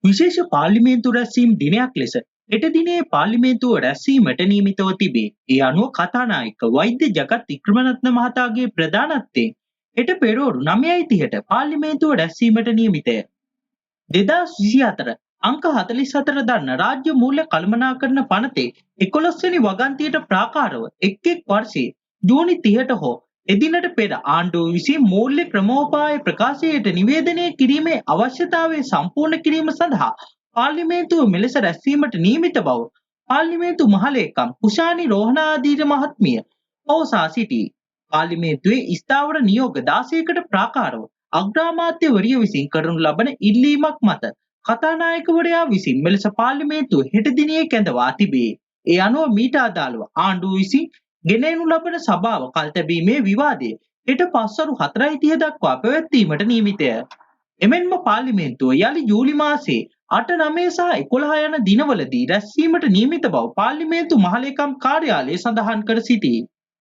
විශේෂ පාර්ලිමේන්තු රැස්වීම් දිනයක් ලෙස හෙට දිනේ පාර්ලිමේන්තුව රැස්වීමට නියමිතව තිබේ. ඒ අනුව කතානායක වෛද්‍ය ජගත් වික්‍රමරත්න මහතාගේ ප්‍රධානත්වයෙන් හෙට පෙරවරු 9:30ට පාර්ලිමේන්තුව රැස්වීමට නියමිතය. 2024 අංක 44 දන්න රාජ්‍ය මූල්‍ය කළමනාකරන පනතේ 11 වෙනි වගන්තියට ප්‍රාකාරව එක් වර්ෂයේ ජූනි 30ට හෝ එදිනට පෙර ආණ්ඩුව විසින් මූල්‍ය ක්‍රමෝපාය ප්‍රකාශයට නිවේදනය කිරීමේ අවශ්‍යතාවය සම්පූර්ණ කිරීම සඳහා පාර්ලිමේන්තුව මෙලෙස රැස්වීමට නියමිත බව පාර්ලිමේන්තු මහලේකම් කුෂානි රෝහණාධීර මහත්මිය පවසා සිටී. පාර්ලිමේන්තුවේ ස්ථාවර නියෝග 16කට ප්‍රාකාරව අග්‍රාමාත්‍යවරිය විසින් කරනු ලබන ඉල්ලීමක් මත කතානායකවරයා විසින් මෙලෙස පාර්ලිමේන්තුව හෙට දිනේ කැඳවා තිබේ. ඒ අනුව මීට අදාළව ආණ්ඩුව විසින් ගෙනෙනු ලබන සභාව කල්තැබීමේ විවාදය හෙට පස්වරු 4:30 දක්වා පැවැත්වීමට නියමිතය. එමෙන්ම පාර්ලිමේන්තුව යලි ජූලි මාසයේ 8, 9 සහ 11 යන දිනවලදී රැස්වීමට නියමිත බව පාර්ලිමේන්තු මහලේකම් කාර්යාලය සඳහන් කර සිටී.